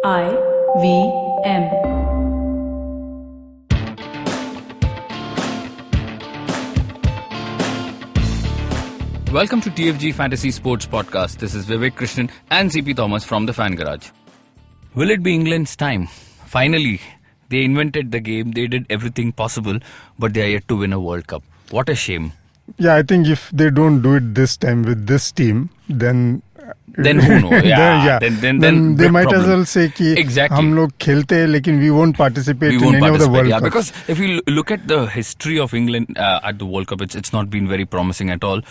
IVM. Welcome to TFG Fantasy Sports Podcast. This is Vivek Krishnan and CP Thomas from the Fan Garage. Will it be England's time? Finally, they invented the game. They did everything possible, but they are yet to win a World Cup. What a shame. Yeah, I think if they don't do it this time with this team, then who knows? Then they might as well say कि exactly. हम लोग खेलते हैं लेकिन we won't participate in any of the World Cup. Because if you look at the history of England at the World Cup, it's not been very promising at all.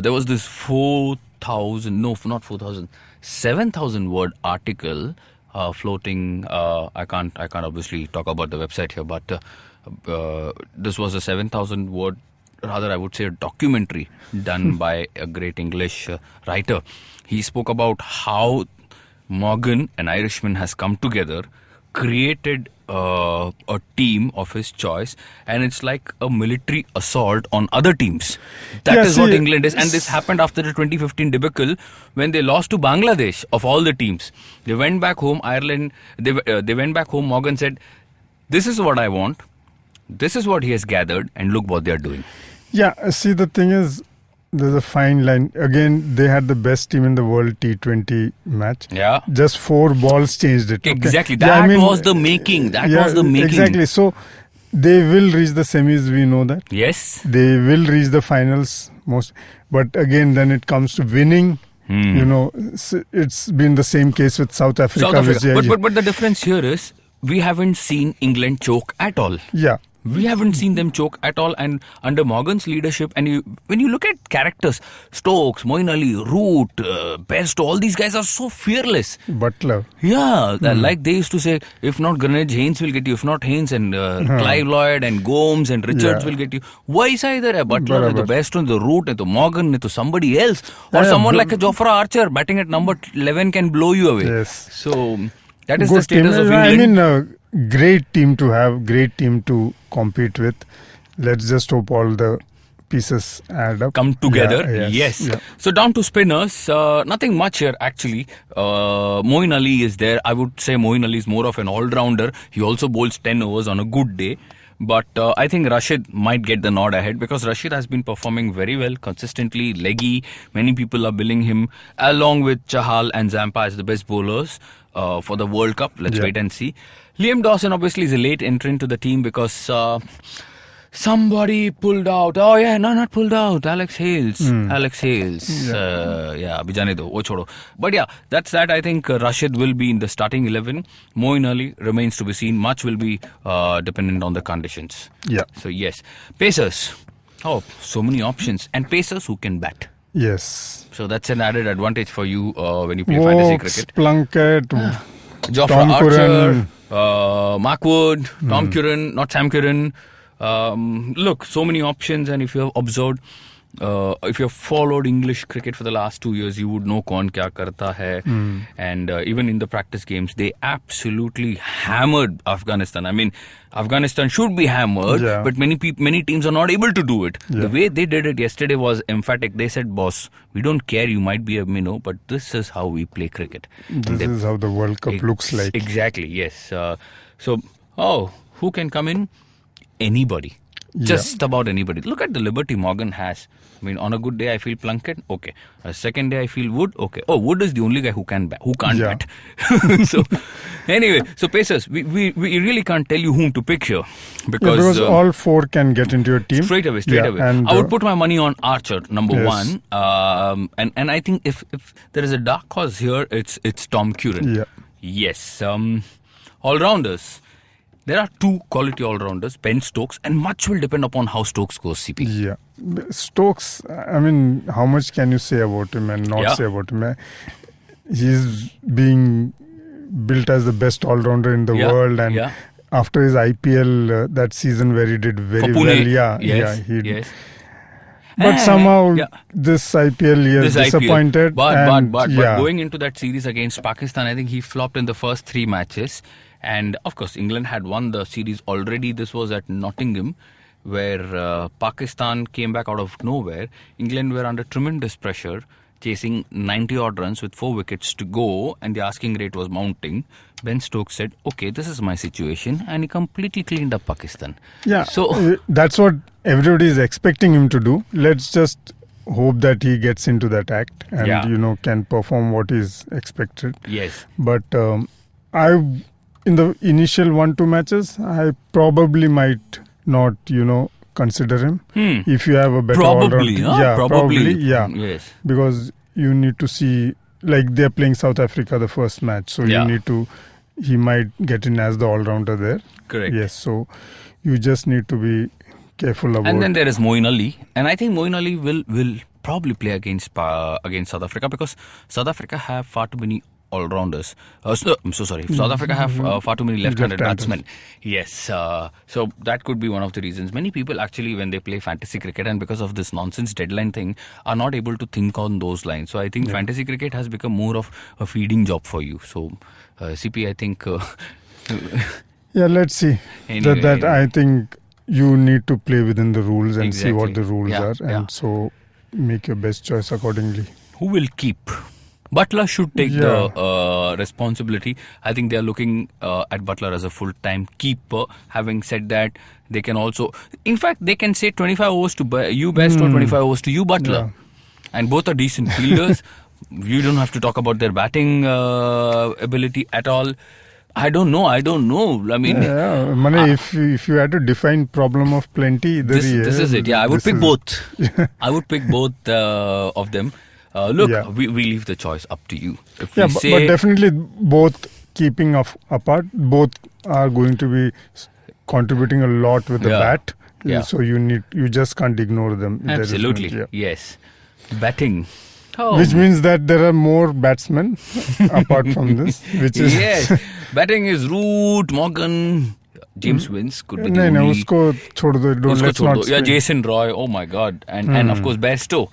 There was this 7,000 word article floating. I can't obviously talk about the website here, but this was a 7,000 word. Rather, I would say a documentary done by a great English writer. He spoke about how Morgan, an Irishman, has come together, created a team of his choice, and it's like a military assault on other teams. That is what England is. And this happened after the 2015 debacle when they lost to Bangladesh of all the teams. They went back home, Ireland, they went back home, Morgan said, "This is what I want. This is what he has gathered, and look what they are doing." Yeah, see, the thing is, there's a fine line. Again, they had the best team in the world T20 match. Yeah. Just 4 balls changed it. Exactly. Okay. That was the making. Exactly. So, they will reach the semis, we know that. Yes. They will reach the finals most. But again, then it comes to winning. You know, it's been the same case with South Africa. But the difference here is, we haven't seen England choke at all. Yeah. We haven't seen them choke at all, and under Morgan's leadership, and when you look at characters, Stokes, Moeen Ali, Root, Bairstow, all these guys are so fearless. Butler. Yeah, like they used to say, if not Greenwich, Haynes will get you. If not Haynes, and Clive Lloyd and Gomes and Richards will get you. Why is either a Butler, the Bairstow, the Root, the Morgan, to somebody else, or someone like a Jofra Archer batting at number 11 can blow you away. Yes. So that is the status of England. I mean, great team to have, great team to compete with. Let's just hope all the pieces add up. Come together. Yeah, yes. Yeah. So down to spinners. Nothing much here actually. Moeen Ali is there. I would say Moeen Ali is more of an all-rounder. He also bowls 10 overs on a good day. But I think Rashid might get the nod ahead because Rashid has been performing very well, consistently, leggy. Many people are billing him along with Chahal and Zampa as the best bowlers for the World Cup. Let's wait and see. Liam Dawson obviously is a late entrant to the team because somebody pulled out. Oh yeah, no, not pulled out. Alex Hales. Alex Hales. Abhi jane do, wo chodo. But yeah, that's that. I think Rashid will be in the starting 11. Moeen Ali remains to be seen. Much will be dependent on the conditions. Yeah. So yes. Pacers. Oh, so many options. And pacers who can bat. Yes. So that's an added advantage for you when you play fantasy cricket. Plunkett, Jofra Archer, Mark Wood, Tom Curran, not Sam Curran. Look, so many options, and if you have observed, if you have followed English cricket for the last 2 years, you would know kaun kya karta hai. And even in the practice games, they absolutely hammered Afghanistan. I mean, Afghanistan should be hammered, but many teams are not able to do it. The way they did it yesterday was emphatic. They said, "Boss, we don't care. You might be a minnow, but this is how we play cricket. This is how the World Cup looks like." Exactly. Yes. Who can come in? Anybody. Just about anybody. Look at the liberty Morgan has. I mean, on a good day, I feel Plunkett. Okay. A second day, I feel Wood. Okay. Oh, Wood is the only guy who can't bat. So, anyway, so Pacers, we really can't tell you whom to pick here. Because all 4 can get into your team. Straight away. And I would put my money on Archer, number 1. And I think if there is a dark horse here, it's Tom Curran. Yeah. Yes. All-rounders. There are 2 quality all-rounders, Ben Stokes, and much will depend upon how Stokes goes, CP. Yeah. Stokes, I mean, how much can you say about him and not say about him? He's being built as the best all-rounder in the world, and after his IPL, that season where he did very well. Yes. But somehow this IPL he has disappointed. But going into that series against Pakistan, I think he flopped in the first 3 matches. And of course, England had won the series already. This was at Nottingham, where Pakistan came back out of nowhere. England were under tremendous pressure. chasing 90 odd runs with 4 wickets to go, and the asking rate was mounting. Ben Stokes said, okay, this is my situation, and he completely cleaned up Pakistan. Yeah, so that's what everybody is expecting him to do. Let's just hope that he gets into that act and can perform what is expected. Yes. But in the initial 1-2 matches, I probably might not consider him. If you have a better probably, probably. Yes. Because you need to see, like they're playing South Africa the first match, so he might get in as the all-rounder there. Correct. Yes, so you just need to be careful about. And then there is Moeen Ali, and I think Moeen Ali will probably play against South Africa, because South Africa have far too many all-rounders. I'm so sorry. South Africa have far too many left-handed batsmen. Yes. So that could be one of the reasons. Many people actually, when they play fantasy cricket, and because of this nonsense deadline thing, are not able to think on those lines. So I think fantasy cricket has become more of a feeding job for you. So CP, I think... let's see. Anyway, I think you need to play within the rules and see what the rules are. And so make your best choice accordingly. Who will keep? Butler should take the responsibility. I think they are looking at Butler as a full-time keeper. Having said that, they can also... In fact, they can say 25 overs to you Best or 25 overs to you Butler. Yeah. And both are decent fielders. You don't have to talk about their batting ability at all. I don't know. I mean... if you had to define problem of plenty... This is it. Yeah, I would pick both. I would pick both of them. We leave the choice up to you. If we say, but definitely both keeping apart, both are going to be contributing a lot with the bat. Yeah. So you just can't ignore them. Absolutely. Yes. Batting. Which means that there are more batsmen apart from this. Which is batting is Root, Morgan, James Wins could be the only. No, usko chhod do. Let's not. Yeah, Jason Roy. Oh my God, and of course Bairstow.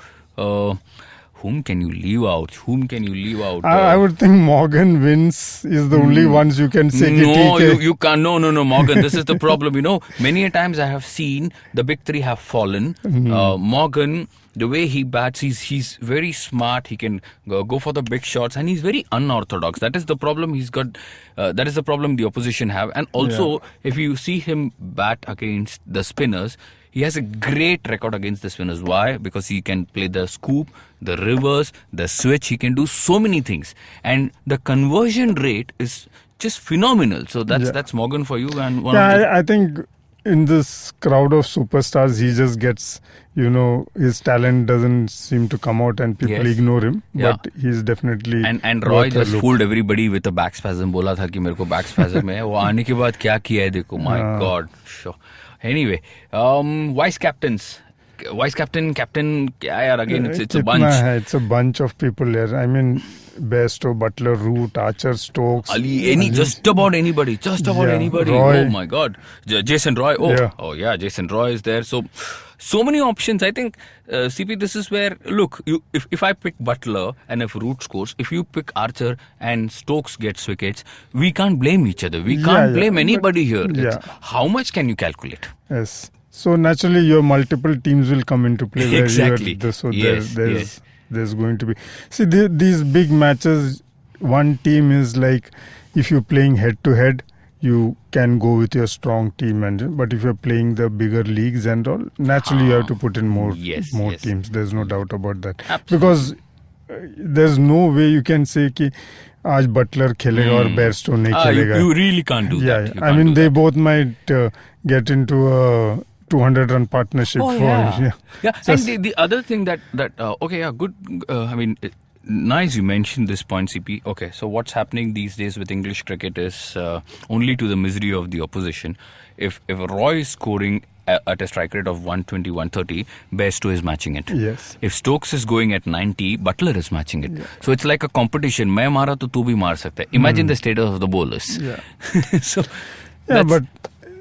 Whom can you leave out? I would think Morgan Wins is the only ones you can say. No, you can't. No, Morgan. This is the problem. Many a times I have seen the big three have fallen. Morgan, the way he bats, he's very smart. He can go for the big shots, and he's very unorthodox. That is the problem he's got. That is the problem the opposition have. And also, if you see him bat against the spinners, he has a great record against the spinners. Why? Because he can play the scoop, the reverse, the switch. He can do so many things. And the conversion rate is just phenomenal. So that's Morgan for you. And I think in this crowd of superstars, he just gets, his talent doesn't seem to come out and people ignore him. But he's definitely... And Roy just fooled everybody with a back spasm. बोला था कि मेरे को back spasm है. वो आने के बाद क्या किया है देखो. My God. Sure. Anyway, vice captain, captain, again, it's a bunch. It's a bunch of people here. I mean, Bairstow, Butler, Root, Archer, Stokes. Just about anybody. Roy. Oh my God. Jason Roy. Jason Roy is there. So many options. I think, CP, this is where, look, if I pick Butler and if Root scores, if you pick Archer and Stokes gets wickets, we can't blame each other. We can't blame anybody here. How much can you calculate? Yes. So naturally your multiple teams will come into play. Exactly. There's going to be... See, these big matches, one team is like, if you're playing head-to-head, you can go with your strong team, but if you're playing the bigger leagues and all, naturally you have to put in more teams. There's no doubt about that. Absolutely. Because there's no way you can say कि आज Butler खेलेगा और Bairstow नहीं खेलेगा. You really can't do that. I mean, they both might get into a 200-run partnership. And the other thing good. I mean. Nice you mentioned this point, CP. Okay, so what's happening these days with English cricket is only to the misery of the opposition. If Roy is scoring at a strike rate of 120, 130, Bairstow is matching it. Yes. If Stokes is going at 90, Butler is matching it. Yeah. So it's like a competition. मैं मारा तो तू भी मार सकता है. Imagine the status of the bowlers. Yeah. But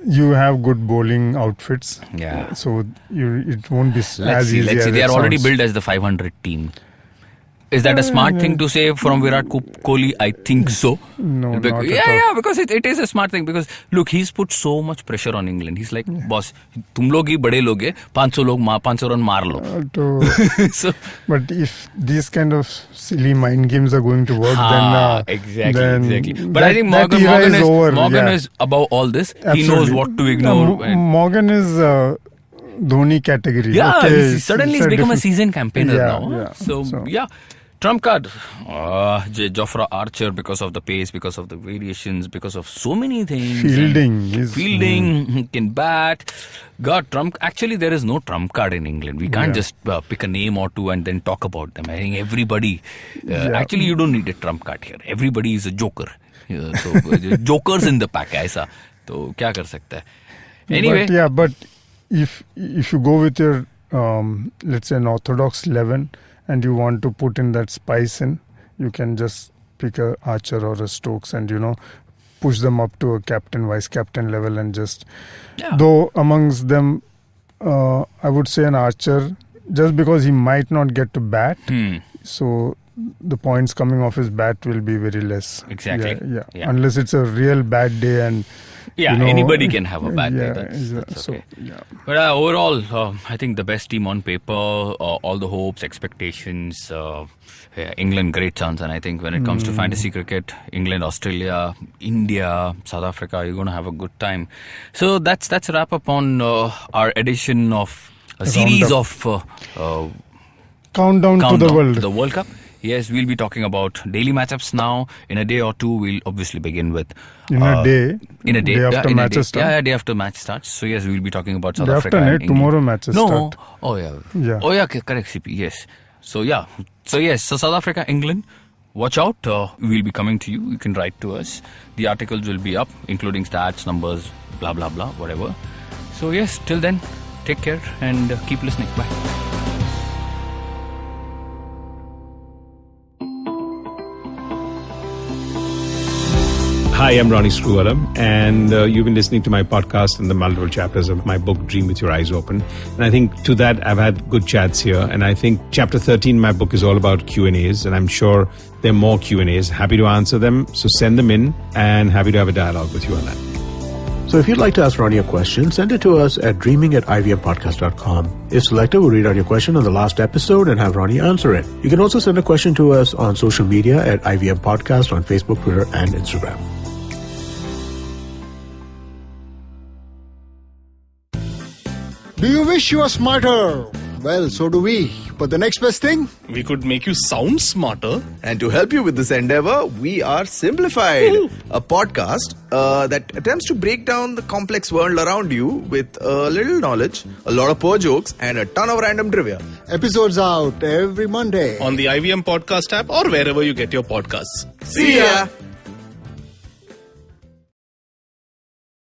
you have good bowling outfits. Yeah. So it won't be as easy. Let's see. They are already built as the 500 team. Is that a smart thing to say from Virat Kohli? I think so. No, not at all. Yeah, because it is a smart thing. Because look, he's put so much pressure on England. He's like, boss, tum log hi bade log hai, 500 run maar lo. So, but if these kind of silly mind games are going to work, then exactly. But I think Morgan is above all this. Absolutely. He knows what to ignore. Morgan is Dhoni category. Yeah, okay, suddenly he's become a seasoned campaigner now. Yeah. So, trump card. Jofra Archer, because of the pace, because of the variations, because of so many things. Fielding. He can bat. God, trump. Actually, there is no trump card in England. We can't just pick a name or two and then talk about them. I think everybody. Actually, you don't need a trump card here. Everybody is a joker. So jokers in the pack. ऐसा. तो क्या कर सकता है? Anyway. But if you go with your let's say an orthodox 11 and you want to put in that spice in, you can just pick a Archer or a Stokes and push them up to a captain, vice captain level and just though amongst them I would say an Archer, just because he might not get to bat, so the points coming off his bat will be very less. Exactly. Yeah. Unless it's a real bad day and anybody can have a bad day. That's okay. But overall, I think the best team on paper, all the hopes, expectations, England, great chance. And I think when it comes to fantasy cricket, England, Australia, India, South Africa, you're going to have a good time. So that's a wrap up on our edition of a series of Countdown to the World Cup. Yes, we'll be talking about daily matchups now. In a day or two, we'll obviously begin with... In a day after matches start. Yeah, day after match starts. So yes, we'll be talking about South day Africa after and England. Tomorrow matches start. Oh yeah, correct CP, yes. So South Africa, England, watch out. We'll be coming to you. You can write to us. The articles will be up, including stats, numbers, blah, blah, blah, whatever. So yes, till then, take care and keep listening. Bye. Hi, I'm Ronnie Screwwaller, and you've been listening to my podcast and the multiple chapters of my book, Dream With Your Eyes Open. And I think to that, I've had good chats here. And I think chapter 13, my book, is all about Q&As, and I'm sure there are more Q&As. Happy to answer them, so send them in, and happy to have a dialogue with you on that. So if you'd like to ask Ronnie a question, send it to us at dreaming@ivmpodcast.com. If selected, we'll read out your question on the last episode and have Ronnie answer it. You can also send a question to us on social media at IVM Podcast on Facebook, Twitter, and Instagram. Do you wish you were smarter? Well, so do we. But the next best thing? We could make you sound smarter. And to help you with this endeavor, we are Simplified, a podcast that attempts to break down the complex world around you with a little knowledge, a lot of poor jokes, and a ton of random trivia. Episodes out every Monday on the IVM Podcast app or wherever you get your podcasts. See ya!